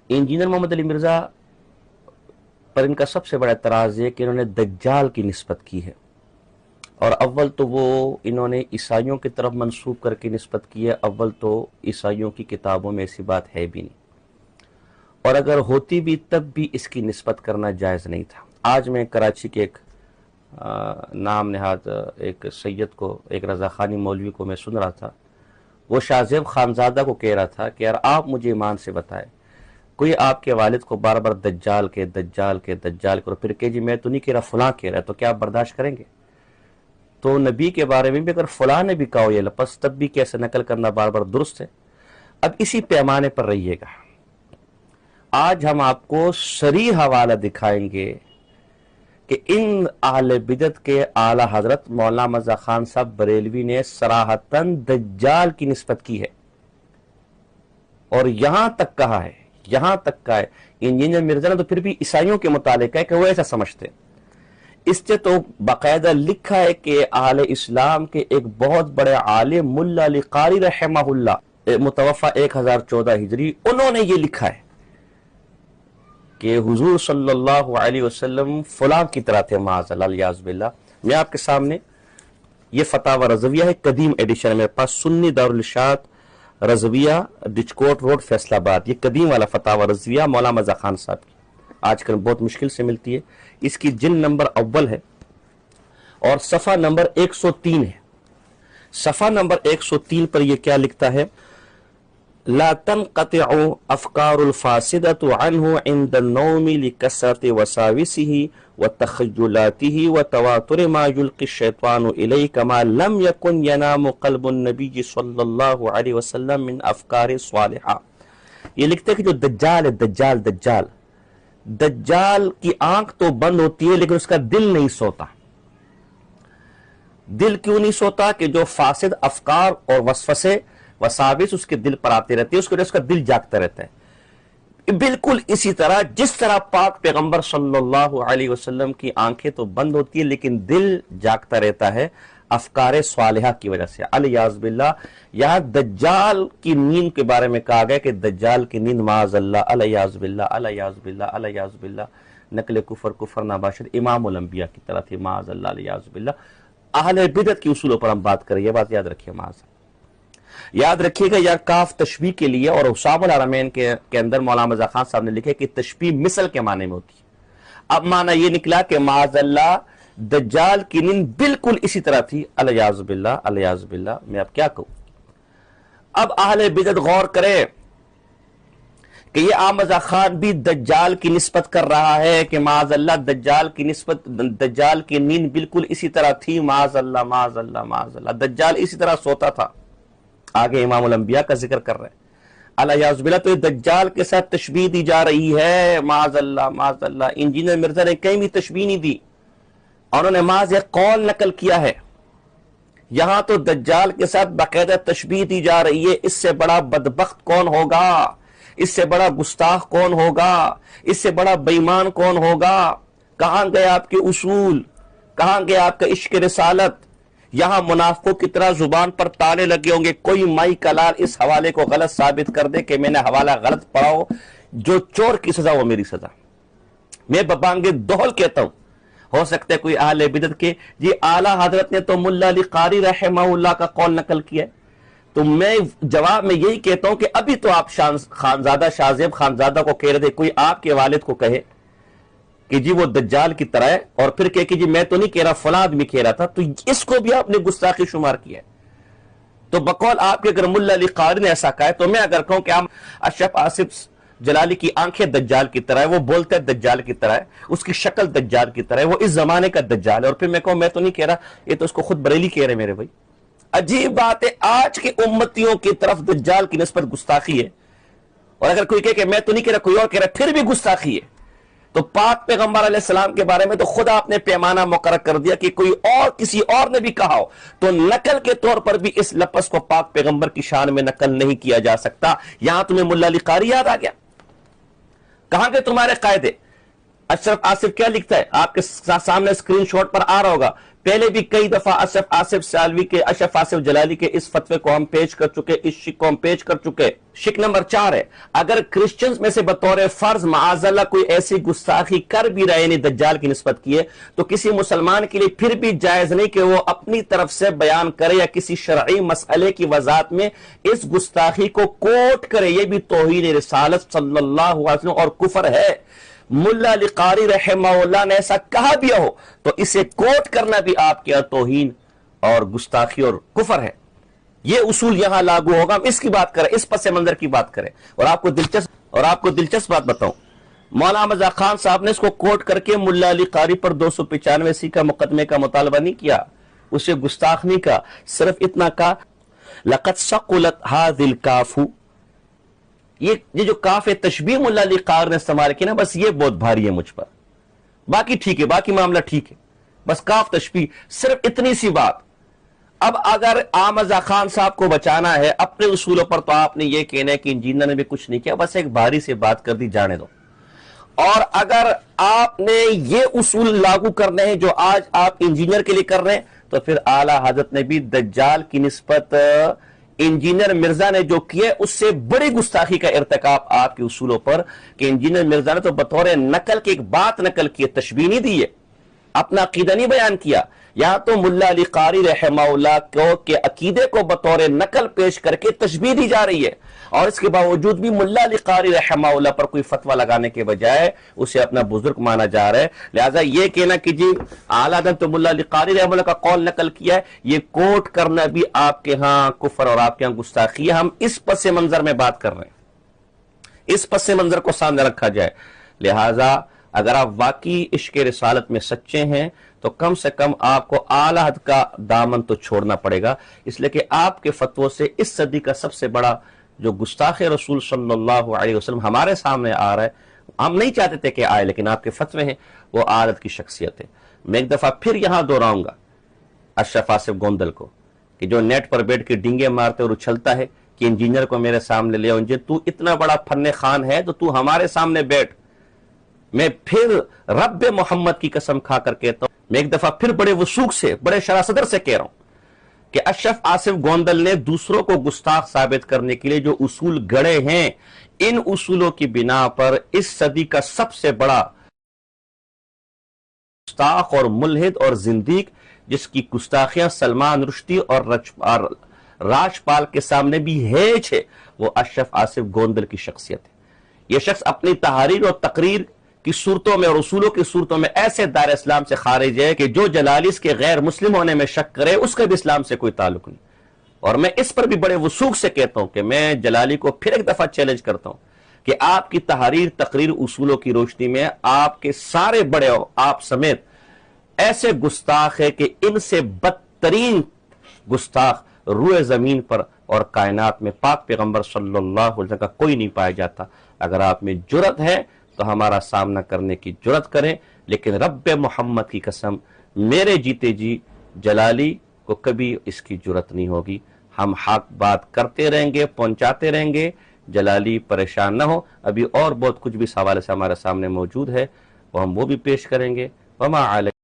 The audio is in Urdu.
انجینئر محمد علی مرزا پر ان کا سب سے بڑا اعتراض یہ کہ انہوں نے دجال کی نسبت کی ہے، اور اول تو وہ انہوں نے عیسائیوں کی طرف منسوب کر کے نسبت کی ہے۔ اول تو عیسائیوں کی کتابوں میں ایسی بات ہے بھی نہیں، اور اگر ہوتی بھی تب بھی اس کی نسبت کرنا جائز نہیں تھا۔ آج میں کراچی کے ایک نام نہاد ایک سید کو، ایک رضا خانی مولوی کو میں سن رہا تھا، وہ شاہ زیب خانزادہ کو کہہ رہا تھا کہ یار آپ مجھے ایمان سے بتائے، کوئی آپ کے والد کو بار بار دجال کے دجال کے دجال کرو، پھر کہ جی میں تو نہیں کہہ رہا فلاں کہہ رہا ہے، تو کیا آپ برداشت کریں گے؟ تو نبی کے بارے میں بھی اگر فلاں نے بھی کہا یہ لفظ تب بھی کیسے نقل کرنا بار بار درست ہے؟ اب اسی پیمانے پر رہیے گا۔ آج ہم آپ کو صریح حوالہ دکھائیں گے کہ ان اہل بدعت کے اعلی حضرت مولانا مرزا خان صاحب بریلوی نے صراحتاً دجال کی نسبت کی ہے، اور یہاں تک کہا ہے، یہاں تک کہا ہے۔ انجینئر مرزا نے تو پھر بھی عیسائیوں کے متعلق ہے کہ وہ ایسا سمجھتے ہیں۔ اس سے تو باقاعدہ لکھا ہے کہ اہل اسلام کے ایک بہت بڑے عالم ملا علی قاری رحمہ اللہ متوفہ 1014 ہجری، انہوں نے یہ لکھا ہے کہ حضور صلی اللہ علیہ وسلم فلاں کی طرح تھے، معاذ اللہ الیاذ باللہ۔ میں آپ کے سامنے یہ فتاوی رضویہ ہے، قدیم ایڈیشن ہے میرے پاس، سنی دارالارشاد رضویہ، ڈچکوٹ روڈ، فیصل آباد، یہ قدیم والا فتاوی رضویہ مولانا مرزا خان صاحب کی، آج کل بہت مشکل سے ملتی ہے۔ اس کی جلد نمبر اول ہے اور صفحہ نمبر 103 ہے۔ صفحہ نمبر 103 پر یہ کیا لکھتا ہے؟ لا تنقطع افکار الفاسدۃ عنہ عند النوم لکثرۃ وساوسہ وتخیلاته وتواتر ما یلقی الشیطان الیہ کما لم یکن ینام قلب النبی صلی اللہ علیہ وسلم من افکار صالحہ۔ یہ لکھتے ہیں کہ جو دجال ہے، دجال کی آنکھ تو بند ہوتی ہے لیکن اس کا دل نہیں سوتا۔ دل کیوں نہیں سوتا؟ کہ جو فاسد افکار اور وسوسے وساوس اس کے دل پر آتے رہتے ہیں، اس کی وجہ سے اس کا دل جاگتا رہتا ہے۔ بالکل اسی طرح جس طرح پاک پیغمبر صلی اللہ علیہ وسلم کی آنکھیں تو بند ہوتی ہیں لیکن دل جاگتا رہتا ہے افکار صالحہ کی وجہ سے، الیاذ باللہ۔ یہاں دجال کی نیند کے بارے میں کہا گیا کہ دجال کی نیند معاذ اللہ، الیاذ باللہ، الیاذ باللہ، الیاذ باللہ، نقل کفر ناباشد امام الانبیاء کی طرح تھی، معاذ اللہ، الیاذ باللہ۔ اہل بدعت کے اصولوں پر ہم بات کریں، یہ بات یاد رکھیے، معاذ اللہ یاد رکھیے گا۔ یا کاف تشبیہ کے لیے، اور حسام الحرمین کے اندر مولانا مرزا خان صاحب نے لکھے کہ تشبیہ مثل کے معنی میں ہوتی ہے۔ اب معنی یہ نکلا کہ معاذ اللہ دجال کی نیند بالکل اسی طرح تھی، الیاذ باللہ، الیاذ باللہ۔ میں اب کیا کہوں؟ اب اہل بدعت غور کرے کہ یہ مرزا خان بھی دجال کی نسبت کر رہا ہے کہ معاذ اللہ دجال کی نیند بالکل اسی طرح تھی، معاذ اللہ، معاذ اللہ، معاذ اللہ، دجال اسی طرح سوتا تھا۔ آگے امام الانبیاء کا ذکر کر رہے ہیں، الیاذ باللہ۔ تو یہ دجال کے ساتھ تشبیہ دی جا رہی ہے، معاذ اللہ، معاذ اللہ۔ انجینئر مرزا نے کہیں بھی تشبیہ نہیں دی، انہوں نے محض ایک قول نقل کیا ہے۔ یہاں تو دجال کے ساتھ باقاعدہ تشبیہ دی جا رہی ہے۔ اس سے بڑا بدبخت کون ہوگا؟ اس سے بڑا گستاخ کون ہوگا؟ اس سے بڑا بے ایمان کون ہوگا؟ کہاں گئے آپ کے اصول؟ کہاں گئے آپ کا عشق رسالت؟ یہاں منافقوں کی طرح زبان پر تالے لگے ہوں گے۔ کوئی مائی کلال اس حوالے کو غلط ثابت کر دے کہ میں نے حوالہ غلط پڑھا ہو، جو چور کی سزا وہ میری سزا۔ میں ببانگ دہل کہتا ہوں، ہو سکتا ہے کوئی اہل بدعت کے جی اعلیٰ حضرت نے تو ملا علی قاری رحمہ اللہ کا قول نقل کیا ہے، تو میں جواب میں یہی کہتا ہوں کہ ابھی تو آپ خانزادہ شاہ زیب خانزادہ کو کہہ رہے تھے، کوئی آپ کے والد کو کہے کہ جی وہ دجال کی طرح ہے، اور پھر کہے کہ جی میں تو نہیں کہہ رہا فلاں آدمی کہہ رہا تھا، تو اس کو بھی آپ نے گستاخی شمار کیا ہے۔ تو بقول آپ کے اگر ملا علی قاری نے ایسا کہا ہے، تو میں اگر کہوں کہ اشرف آصف جلالی کی آنکھیں دجال کی طرح ہے، وہ بولتا ہے دجال کی طرح ہے، اس کی شکل دجال کی طرح ہے، وہ اس زمانے کا دجال ہے، اور پھر میں کہوں میں تو نہیں کہہ رہا، یہ تو اس کو خود بریلی کہہ رہے میرے بھائی۔ عجیب بات ہے، آج کے امتیوں کی طرف دجال کی نسبت گستاخی ہے، اور اگر کوئی کہے کہ میں تو نہیں کہہ رہا کوئی اور کہہ رہا، پھر بھی گستاخی ہے۔ تو پاک پیغمبر علیہ السلام کے بارے میں تو خدا آپ نے پیمانہ مقرر کر دیا کہ کوئی اور کسی اور نے بھی کہا ہو تو نقل کے طور پر بھی اس لفظ کو پاک پیغمبر کی شان میں نقل نہیں کیا جا سکتا۔ یہاں تمہیں ملا علی قاری یاد آ گیا؟ کہاں کے تمہارے قاعدے؟ اشرف آصف کیا لکھتا ہے؟ آپ کے سامنے اسکرین شاٹ پر آ رہا ہوگا، پہلے بھی کئی دفعہ اشرف آصف جلالی کے اس فتوے کو ہم پیش کر چکے، اس شک کو ہم پیش کر چکے۔ شک نمبر 4 ہے، اگر کرسچنز میں سے بطور فرض معاذ اللہ کوئی ایسی گستاخی کر بھی رہے یعنی دجال کی نسبت کیے، تو کسی مسلمان کے لیے پھر بھی جائز نہیں کہ وہ اپنی طرف سے بیان کرے یا کسی شرعی مسئلے کی وضاحت میں اس گستاخی کو کوٹ کرے۔ یہ بھی توہین رسالت صلی اللہ علیہ وسلم اور کفر ہے۔ ملا علی قاری رحمہ اللہ نے ایسا کہا بھی ہو تو اسے کوٹ کرنا بھی آپ کے توہین اور گستاخی اور کفر ہے۔ یہ اصول یہاں لاگو ہوگا۔ ہم اس کی بات کریں، اس پس منظر کی بات کریں، اور آپ کو دلچسپ بات بتاؤں، مولانا مزا خان صاحب نے اس کو کوٹ کر کے ملا علی قاری پر 295 کا مقدمے کا مطالبہ نہیں کیا، اسے گستاخ نہیں کہا، صرف اتنا کہا لقد ثقلت هذه الكاف، یہ جو کاف تشبیہ ملا علی قاری نے استعمال کی نا، بس یہ بہت بھاری ہے مجھ پر، باقی ٹھیک ہے، باقی معاملہ ٹھیک ہے، بس کاف تشبیہ، صرف اتنی سی بات۔ اب اگر آمزہ خان صاحب کو بچانا ہے اپنے اصولوں پر، تو آپ نے یہ کہنا ہے کہ انجینئر نے بھی کچھ نہیں کیا، بس ایک بھاری سے بات کر دی، جانے دو۔ اور اگر آپ نے یہ اصول لاگو کرنے ہیں جو آج آپ انجینئر کے لیے کر رہے ہیں، تو پھر اعلیٰ حضرت نے بھی دجال کی نسبت انجینئر مرزا نے جو کیا اس سے بڑی گستاخی کا ارتکاب آپ کے اصولوں پر، کہ انجینئر مرزا نے تو بطور نقل کی ایک بات نقل کی، تشبیہ نہیں دی ہے، اپنا عقیدہ نہیں بیان کیا۔ یہاں تو ملا علی قاری رحمہ اللہ کو کے عقیدے کو بطور نقل پیش کر کے تشبیہ دی جا رہی ہے، اور اس کے باوجود بھی ملا علی قاری رحمہ اللہ پر کوئی فتویٰ لگانے کے بجائے اسے اپنا بزرگ مانا جا رہا ہے۔ لہذا یہ کہنا کہ جی اعلیٰ حضرت تو ملا علی قاری رحمہ اللہ کا قول نقل کیا ہے، یہ کوٹ کرنا بھی آپ کے ہاں کفر اور آپ کے ہاں گستاخی ہے۔ ہم اس پس منظر میں بات کر رہے ہیں، اس پس منظر کو سامنے رکھا جائے۔ لہذا اگر آپ واقعی عشق رسالت میں سچے ہیں تو کم سے کم آپ کو اعلیٰ حضرت کا دامن تو چھوڑنا پڑے گا، اس لیے کہ آپ کے فتووں سے اس صدی کا سب سے بڑا جو گستاخ رسول صلی اللہ علیہ وسلم ہمارے سامنے آ رہا ہے۔ ہم نہیں چاہتے تھے کہ آئے، لیکن آپ کے فتوے ہیں، وہ اعلیٰ حضرت کی شخصیت ہے۔ میں ایک دفعہ پھر یہاں دہراؤں گا اشرف آصف گوندل کو، کہ جو نیٹ پر بیٹھ کے ڈنگے مارتے اور اچھلتا ہے کہ انجینئر کو میرے سامنے لے آؤ، تو اتنا بڑا فن خان ہے تو ہمارے سامنے بیٹھ۔ میں پھر رب محمد کی قسم کھا کر کہتا ہوں، میں ایک دفعہ پھر بڑے وثوق سے، بڑے شراصدر سے کہہ رہا ہوں کہ اشرف آصف گوندل نے دوسروں کو گستاخ ثابت کرنے کے لیے جو اصول گڑے ہیں، ان اصولوں کی بنا پر اس صدی کا سب سے بڑا گستاخ اور ملحد اور زندیق، جس کی گستاخیاں سلمان رشدی اور راجپال کے سامنے بھی ہیج ہے، وہ اشرف آصف گوندل کی شخصیت ہے۔ یہ شخص اپنی تحریر اور تقریر کی صورتوں میں اور اصولوں کی صورتوں میں ایسے دار اسلام سے خارج ہے کہ جو جلالی اس کے غیر مسلم ہونے میں شک کرے، اس کا بھی اسلام سے کوئی تعلق نہیں۔ اور میں اس پر بھی بڑے وثوق سے کہتا ہوں کہ میں جلالی کو پھر ایک دفعہ چیلنج کرتا ہوں کہ آپ کی تحریر تقریر اصولوں کی روشنی میں آپ کے سارے بڑے آپ سمیت ایسے گستاخ ہے کہ ان سے بدترین گستاخ روئے زمین پر اور کائنات میں پاک پیغمبر صلی اللہ علیہ وسلم کا کوئی نہیں پایا جاتا۔ اگر آپ میں جرت ہے تو ہمارا سامنا کرنے کی جرت کریں، لیکن رب محمد کی قسم میرے جیتے جی جلالی کو کبھی اس کی جرت نہیں ہوگی۔ ہم حق بات کرتے رہیں گے، پہنچاتے رہیں گے، جلالی پریشان نہ ہو۔ ابھی اور بہت کچھ بھی اس حوالے سے ہمارے سامنے موجود ہے، وہ ہم وہ بھی پیش کریں گے۔ وما علیہ